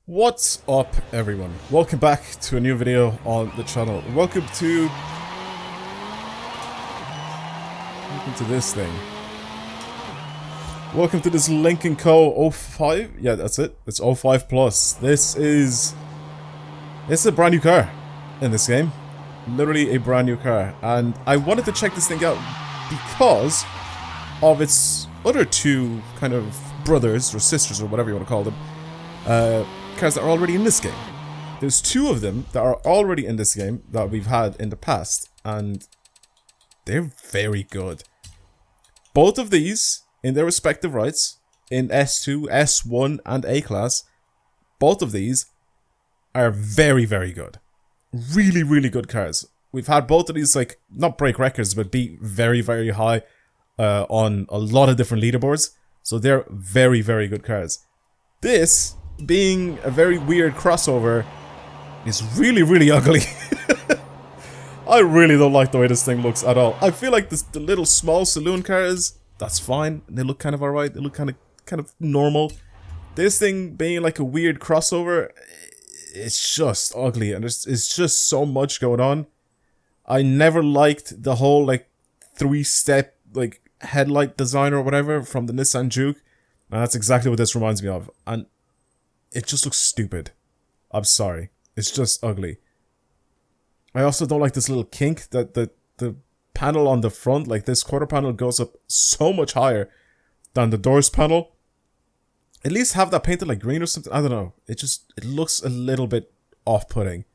What's up, everyone? Welcome back to a new video on the channel. Welcome to this thing. Welcome to this Link & Co. 05. Yeah, that's it. It's 05 plus. This is a brand new car in this game. Literally a brand new car. And I wanted to check this thing out because of its other two kind of brothers or sisters or whatever you want to call them. Cars that are already in this game. There's two of them that are already in this game that we've had in the past, and they're very good. Both of these, in their respective rights, in S2, S1, and A class, both of these are very, very good. Really, really good cars. We've had both of these, like, not break records, but be very, very high on a lot of different leaderboards. So they're very, very good cars. This, being a very weird crossover, is really, really ugly. I really don't like the way this thing looks at all. I feel like the little small saloon cars, that's fine. They look kind of alright. They look kind of normal. This thing being like a weird crossover, it's just ugly, and it's just so much going on. I never liked the whole like 3-step like headlight design or whatever from the Nissan Juke, and that's exactly what this reminds me of. And it just looks stupid. I'm sorry. It's just ugly. I also don't like this little kink that the panel on the front, like this quarter panel, goes up so much higher than the doors panel. At least have that painted like green or something. I don't know. It looks a little bit off-putting.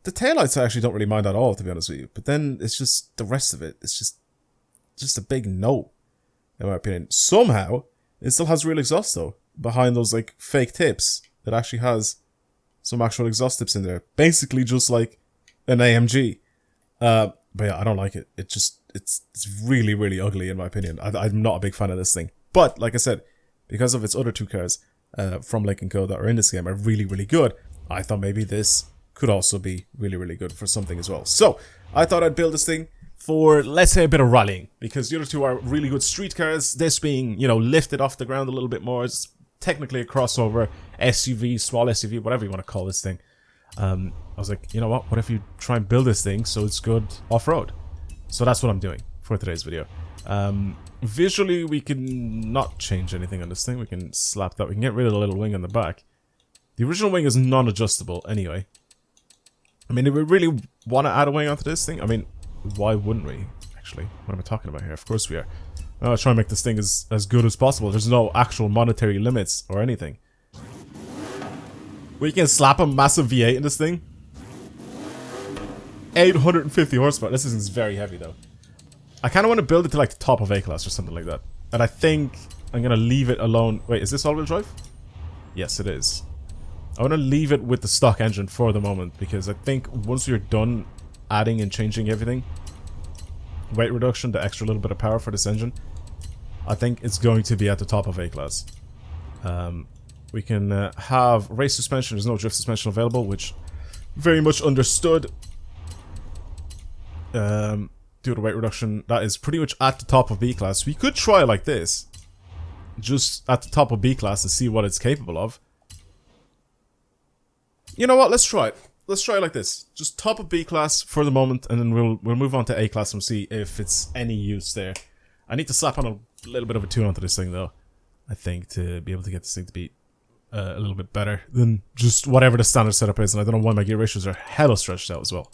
The taillights I actually don't really mind at all, to be honest with you. But then it's just the rest of it. It's just a big no, in my opinion. Somehow, it still has real exhaust though, behind those like fake tips. It actually has some actual exhaust tips in there, basically just like an AMG. But yeah, I don't like it. It's really, really ugly in my opinion. I'm not a big fan of this thing. But like I said, because of its other two cars from Link & Co that are in this game are really, really good, I thought maybe this could also be really, really good for something as well. So I thought I'd build this thing for, let's say, a bit of rallying, because the other two are really good street cars. This being, you know, lifted off the ground a little bit more. It's technically a crossover, SUV, small SUV, whatever you want to call this thing. I was like, you know what if you try and build this thing so it's good off-road? So that's what I'm doing for today's video. Visually, we can not change anything on this thing. We can slap that. We can get rid of the little wing on the back. The original wing is non-adjustable anyway. I mean, if we really want to add a wing onto this thing, I mean, why wouldn't we, actually? What am I talking about here? Of course we are. I'll try and make this thing as good as possible. There's no actual monetary limits or anything. We can slap a massive V8 in this thing. 850 horsepower. This is very heavy though. I kind of want to build it to like the top of A-class or something like that. And I think I'm going to leave it alone. Wait, is this all-wheel drive? Yes, it is. I want to leave it with the stock engine for the moment, because I think once you're done adding and changing everything, weight reduction, the extra little bit of power for this engine, I think it's going to be at the top of A-class. We can have race suspension. There's no drift suspension available, which very much understood. Due to weight reduction, that is pretty much at the top of B-class. We could try like this, just at the top of B-class, to see what it's capable of. You know what? Let's try it. Let's try it like this. Just top of B-class for the moment, and then we'll move on to A-class and see if it's any use there. I need to slap on a little bit of a tune onto this thing, though, I think, to be able to get this thing to be a little bit better than just whatever the standard setup is. And I don't know why my gear ratios are hella stretched out as well.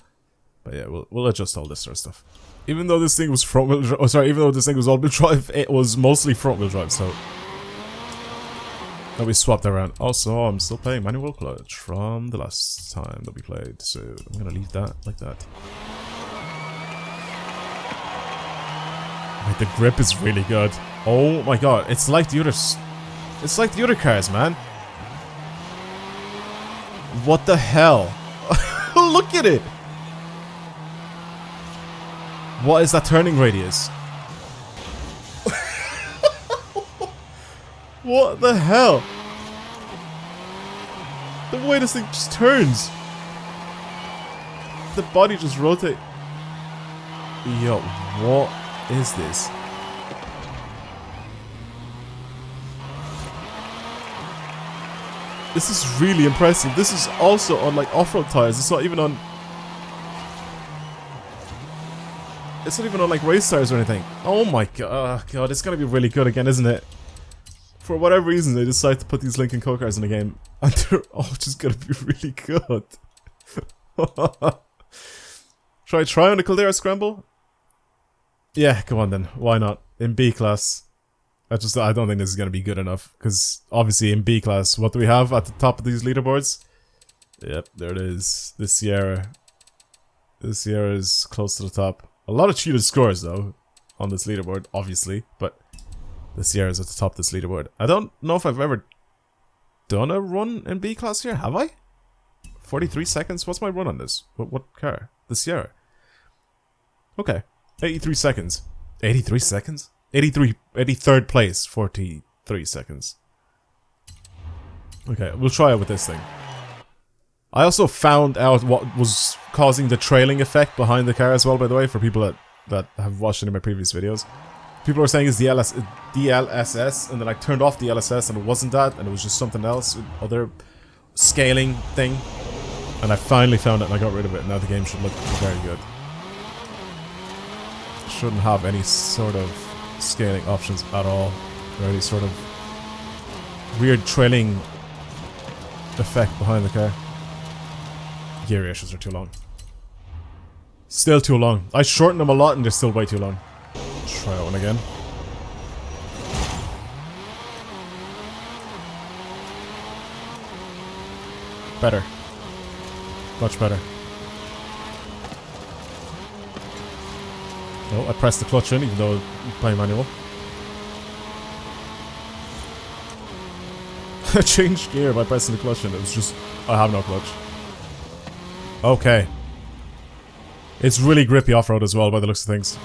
But yeah, we'll adjust all this sort of stuff. Even though this thing was front-wheel drive, oh sorry, even though this thing was all-wheel drive, it was mostly front-wheel drive, so that we swapped around. Also, I'm still playing manual clutch from the last time that we played, so I'm gonna leave that like that. Wait, the grip is really good. Oh my god, it's like the other cars, man. What the hell? Look at it. What is that turning radius? What the hell? The way this thing just turns. The body just rotates. Yo, what is this? This is really impressive. This is also on like off-road tires. It's not even on... It's not even on like race tires or anything. Oh my god. Oh god, it's gonna be really good again, isn't it? For whatever reason, they decide to put these Lincoln Co cars in the game. And they're all just gonna be really good. Should I try on the Caldera Scramble? Yeah, come on then. Why not? In B class. I don't think this is gonna be good enough. Because obviously in B class, what do we have at the top of these leaderboards? Yep, there it is. The Sierra. The Sierra is close to the top. A lot of cheated scores though on this leaderboard, obviously, but the Sierra is at the top of this leaderboard. I don't know if I've ever done a run in B class here, have I? 43 seconds? What's my run on this? What car? The Sierra. Okay. 83 seconds. 83 seconds? 83rd place, 43 seconds. Okay, we'll try it with this thing. I also found out what was causing the trailing effect behind the car as well, by the way, for people that have watched it in my previous videos. People were saying it's the DLSS, and then I turned off the LSS and it wasn't that, and it was just something else, other scaling thing. And I finally found it and I got rid of it, and now the game should look very good. Shouldn't have any sort of scaling options at all, or any sort of weird trailing effect behind the car. Gear ratios are too long. Still too long. I shortened them a lot and they're still way too long. Try that one again. Better. Much better. Oh, I pressed the clutch in even though I'm playing manual. I changed gear by pressing the clutch in. It was just... I have no clutch. Okay. It's really grippy off-road as well by the looks of things.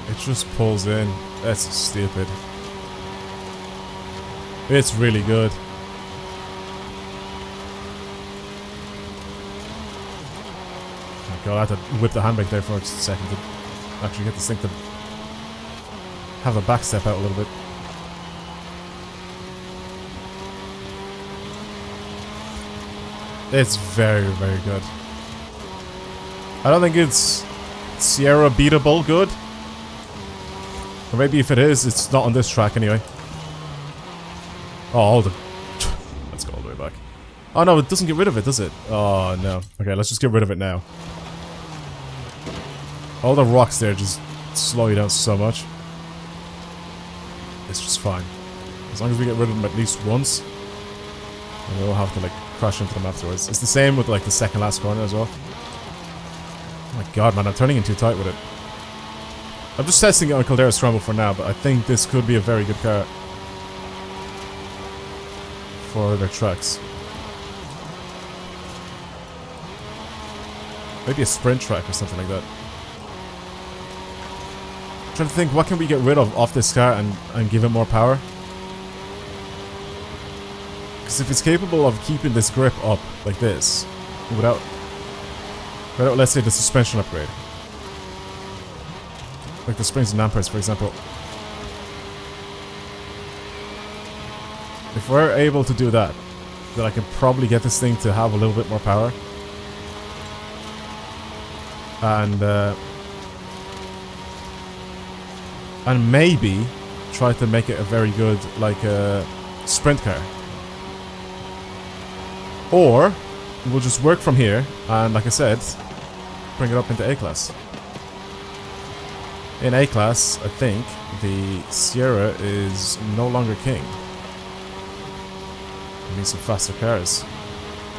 It just pulls in. That's stupid. It's really good. Oh god, I had to whip the handbrake there for just a second to actually get this thing to have the back step out a little bit. It's very, very good. I don't think it's Sierra beatable good. Or maybe if it is, it's not on this track anyway. Oh, hold on. Let's go all the way back. Oh no, it doesn't get rid of it, does it? Oh no. Okay, let's just get rid of it now. All the rocks there just slow you down so much. It's just fine. As long as we get rid of them at least once. And we won't have to like crash into them afterwards. It's the same with like the second last corner as well. Oh my god, man, I'm turning in too tight with it. I'm just testing it on Caldera Scramble for now, but I think this could be a very good car for their tracks. Maybe a sprint track or something like that. I'm trying to think, what can we get rid of off this car and give it more power? Because if it's capable of keeping this grip up like this, without let's say the suspension upgrade, like the springs and dampers for example, if we're able to do that, then I can probably get this thing to have a little bit more power, and maybe try to make it a very good like sprint car. Or we'll just work from here and, like I said, bring it up into A class. In A class, I think the Sierra is no longer king. We need some faster cars.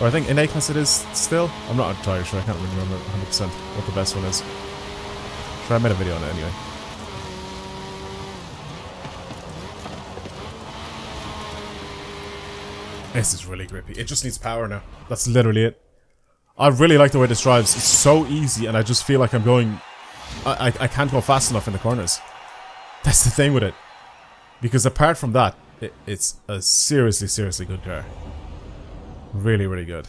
Or I think in A class it is still. I'm not entirely sure. I can't really remember 100% what the best one is. Sure, I made a video on it anyway. This is really grippy. It just needs power now. That's literally it. I really like the way this drives. It's so easy and I just feel like I'm going... I can't go fast enough in the corners. That's the thing with it. Because apart from that, it's a seriously good car. Really, really good.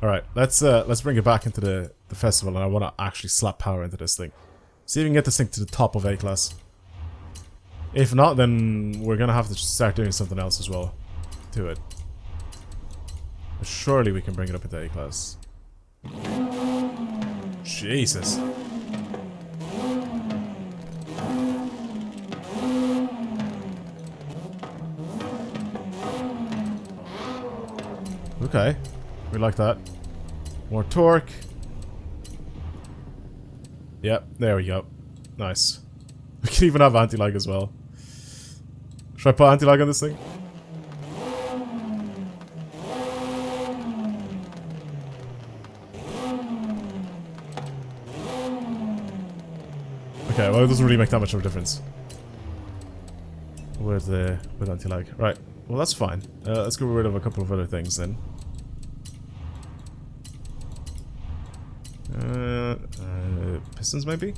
Alright, let's bring it back into the festival and I want to actually slap power into this thing. See if we can get this thing to the top of A class. If not, then we're gonna have to start doing something else as well to it. But surely we can bring it up into A class. Jesus. Okay, we like that. More torque. Yep, there we go. Nice. We can even have anti-lag as well. Should I put anti-lag on this thing? Okay, well it doesn't really make that much of a difference. With anti-lag. Right, well that's fine. Let's get rid of a couple of other things then. Pistons maybe?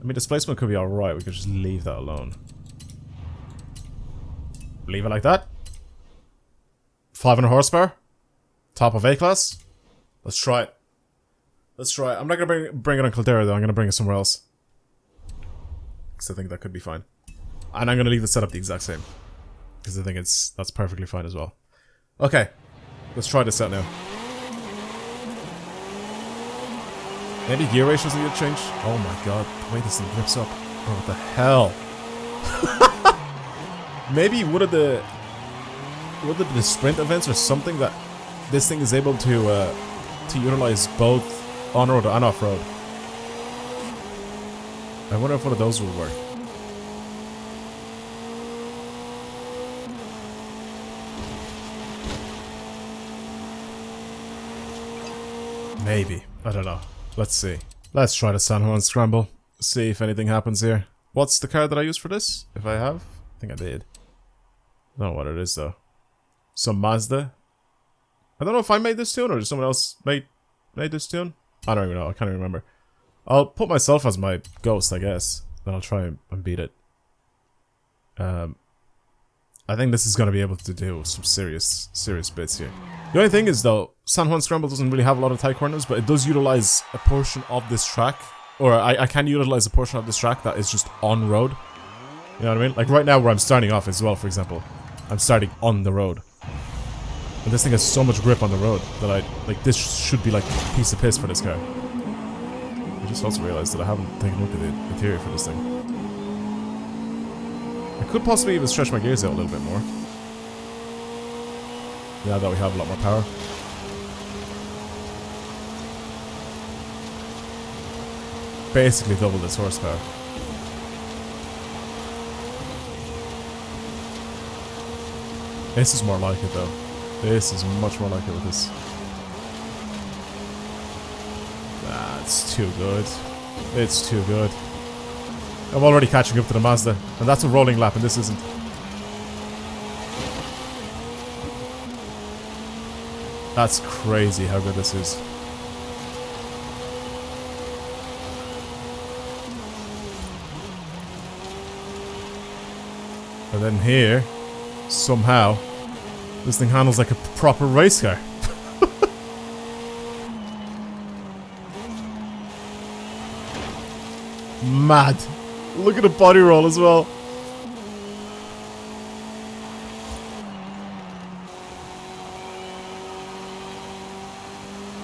I mean, displacement could be alright, we could just leave that alone. Leave it like that. 500 horsepower. Top of A class. Let's try it. Let's try it. I'm not gonna bring it on Caldera though, I'm gonna bring it somewhere else. Because I think that could be fine. And I'm gonna leave the setup the exact same. Because I think that's perfectly fine as well. Okay. Let's try this out now. Maybe gear ratios need to change? Oh my god, the way this thing grips up. Bro, what the hell? Maybe one of the sprint events or something that this thing is able to utilize both on-road and off-road. I wonder if one of those will work. Maybe. I don't know. Let's see. Let's try the San Juan Scramble. See if anything happens here. What's the car that I used for this? If I have? I think I did. I don't know what it is though. Some Mazda. I don't know if I made this tune or someone else made this tune. I don't even know. I can't even remember. I'll put myself as my ghost, I guess. Then I'll try and beat it. I think this is going to be able to do some serious bits here. The only thing is though, San Juan Scramble doesn't really have a lot of tight corners, but it does utilize a portion of this track. Or I can utilize a portion of this track that is just on road. You know what I mean? Like right now where I'm starting off as well, for example. I'm starting on the road. And this thing has so much grip on the road that like this should be like a piece of piss for this car. I just also realized that I haven't taken a look at the interior for this thing. I could possibly even stretch my gears out a little bit more. Now that we have a lot more power. Basically double this horsepower. This is more like it though. This is much more like it with this. That's too good. It's too good. I'm already catching up to the Mazda. And that's a rolling lap and this isn't. That's crazy how good this is. And then here, somehow, this thing handles like a proper race car. Mad. Look at the body roll as well.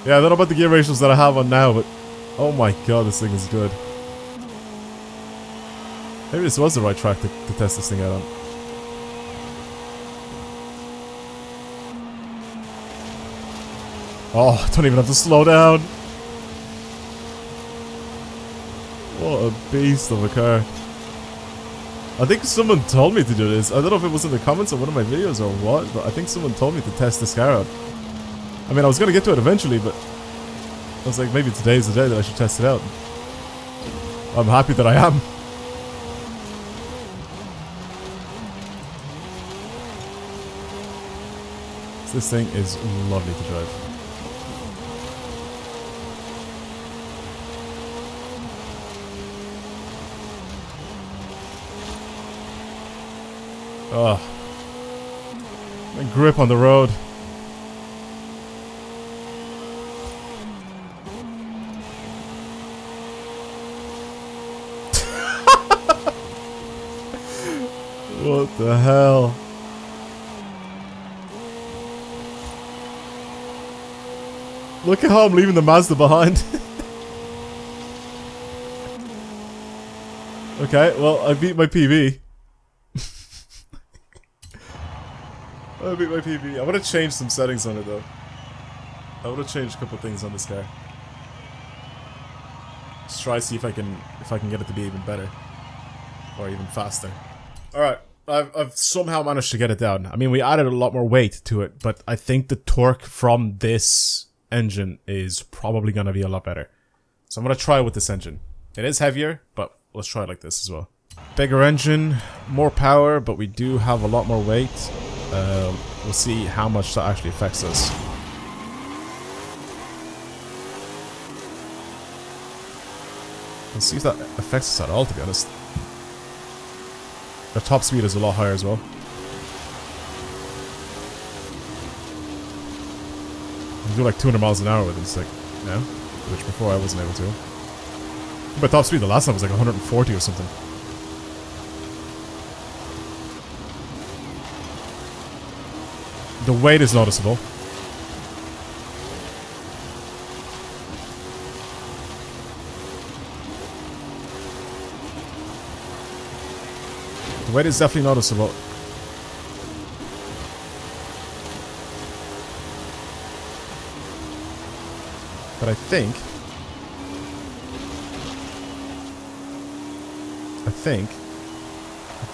Yeah, I don't know about the gear ratios that I have on now, but oh my god, this thing is good. Maybe this was the right track to test this thing out on. Oh, I don't even have to slow down. What a beast of a car. I think someone told me to do this. I don't know if it was in the comments of one of my videos or what, but I think someone told me to test this car out. I mean, I was going to get to it eventually, but I was like, maybe today's the day that I should test it out. I'm happy that I am. This thing is lovely to drive. Oh, and grip on the road. What the hell? Look at how I'm leaving the Mazda behind. Okay, well, I beat my PB. I beat my PB. I want to change some settings on it though. I want to change a couple things on this car. Just try to see if I can get it to be even better. Or even faster. Alright, I've somehow managed to get it down. I mean, we added a lot more weight to it, but I think the torque from this engine is probably going to be a lot better. So I'm going to try it with this engine. It is heavier, but let's try it like this as well. Bigger engine, more power, but we do have a lot more weight. We'll see how much that actually affects us. Let's see if that affects us at all, to be honest. Our top speed is a lot higher as well. You do like 200 miles an hour with this, like, now, which before I wasn't able to. My top speed the last time was like 140 or something. The weight is noticeable. The weight is definitely noticeable. But I think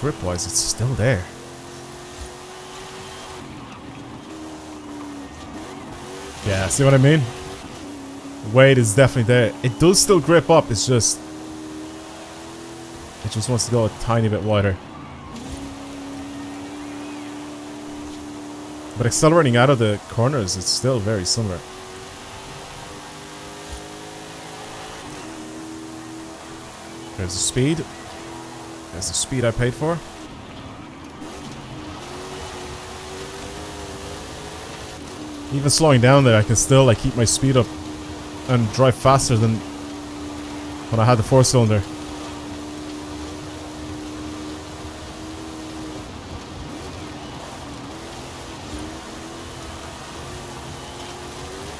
grip-wise it's still there. Yeah, see what I mean? Weight is definitely there. It does still grip up, it just wants to go a tiny bit wider. But accelerating out of the corners, it's still very similar. There's the speed. There's the speed I paid for. Even slowing down there, I can still like keep my speed up and drive faster than when I had the 4-cylinder.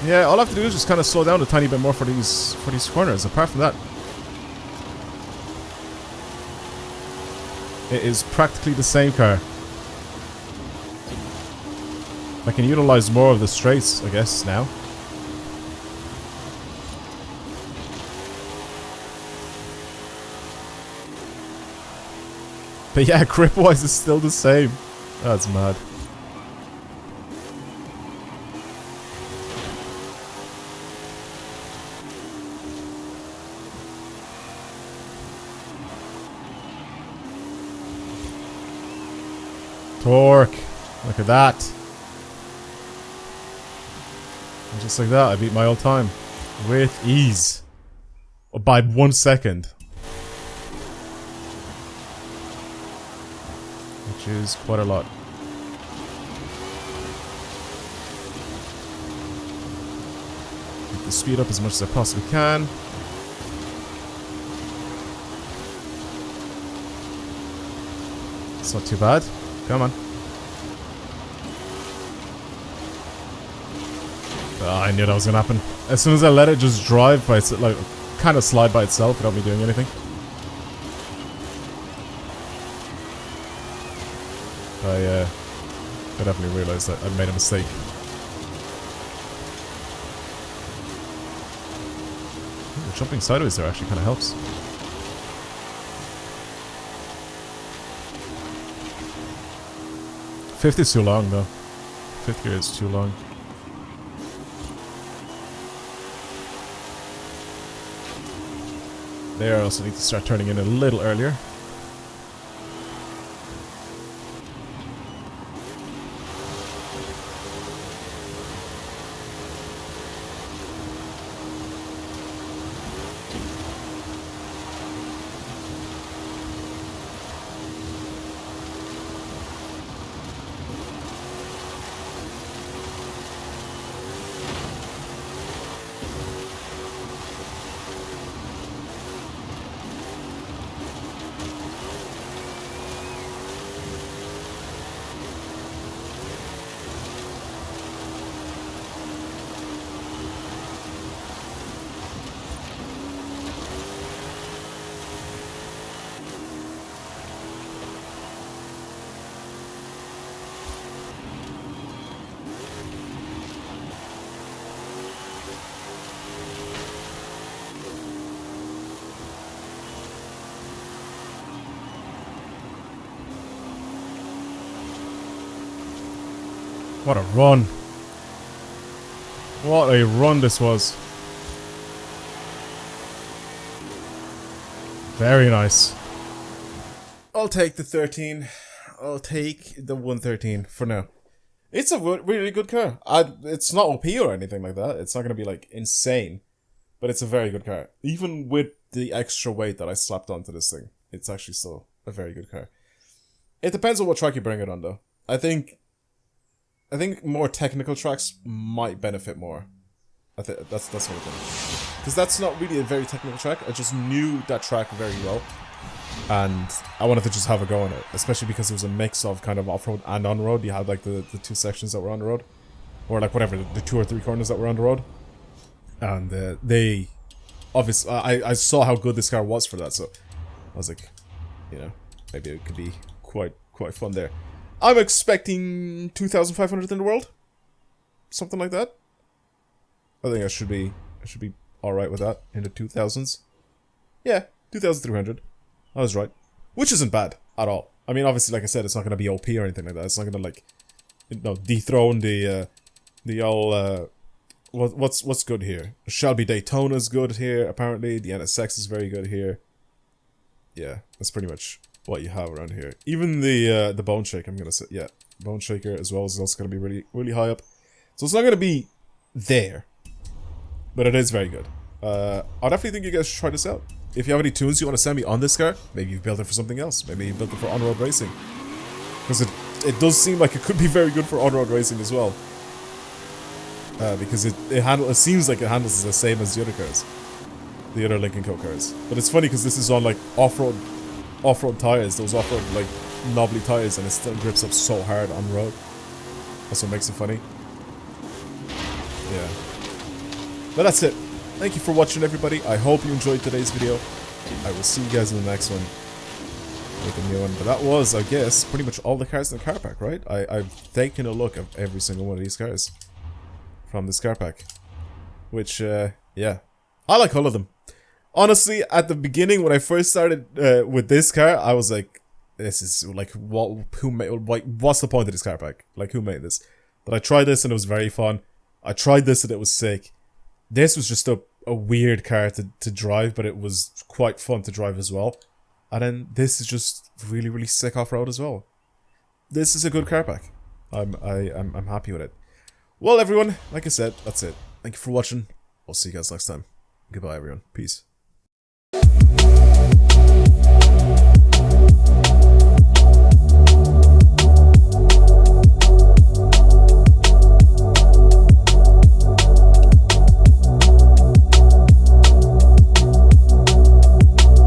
Yeah, all I have to do is just kind of slow down a tiny bit more for these corners. Apart from that, it is practically the same car. I can utilize more of the straights, I guess, now. But yeah, grip-wise it's still the same. That's mad. Torque. Look at that. And just like that, I beat my old time. With ease. By 1 second. Which is quite a lot. Keep the speed up as much as I possibly can. It's not too bad. Come on. Oh, I knew that was gonna happen. As soon as I let it just drive by itself, like, kind of slide by itself without me doing anything. I definitely realized that I made a mistake. Ooh, jumping sideways there actually kind of helps. Fifth is too long though. Fifth gear is too long. There, I also need to start turning in a little earlier. What a run. What a run this was. Very nice. I'll take the 13. I'll take the 113 for now. It's a really good car. It's not OP or anything like that. It's not going to be like insane. But it's a very good car. Even with the extra weight that I slapped onto this thing, it's actually still a very good car. It depends on what track you bring it on though. I think more technical tracks might benefit more. That's what I think. Because that's not really a very technical track. I just knew that track very well. And I wanted to just have a go on it. Especially because it was a mix of kind of off-road and on-road. You had like the two sections that were on the road. Or like whatever, the 2 or 3 corners that were on the road. And they... Obviously, I saw how good this car was for that. So I was like, you know, maybe it could be quite fun there. I'm expecting 2,500 in the world. Something like that. I think I should be alright with that in the 2000s. Yeah, 2,300. I was right. Which isn't bad at all. I mean, obviously, like I said, it's not going to be OP or anything like that. It's not going to, like, you know, dethrone the old, what's good here? Shelby Daytona's good here, apparently. The NSX is very good here. Yeah, that's pretty much what you have around here. Even the Bone Shaker, I'm going to say, yeah. Bone Shaker as well is also going to be really high up. So it's not going to be there. But it is very good. I definitely think you guys should try this out. If you have any tunes you want to send me on this car, maybe you've built it for something else. Maybe you built it for on-road racing. Because it does seem like it could be very good for on-road racing as well. Because it seems like it handles the same as the other cars. The other Lincoln Co cars. But it's funny because this is on like off-road tires. Those off-road like knobbly tires, and it still grips up so hard on the road. That's what makes it funny. Yeah. But that's it. Thank you for watching, everybody. I hope you enjoyed today's video. I will see you guys in the next one with a new one. But that was, I guess, pretty much all the cars in the car pack, right? I've taken a look at every single one of these cars from this car pack. Which, yeah. I like all of them. Honestly, at the beginning, when I first started with this car, I was like, this is, like, what's the point of this car pack? Like, who made this? But I tried this and it was very fun. I tried this and it was sick. This was just a weird car to drive, but it was quite fun to drive as well. And then this is just really sick off-road as well. This is a good car pack. I'm happy with it. Well, everyone, like I said, that's it. Thank you for watching. I'll see you guys next time. Goodbye, everyone. Peace.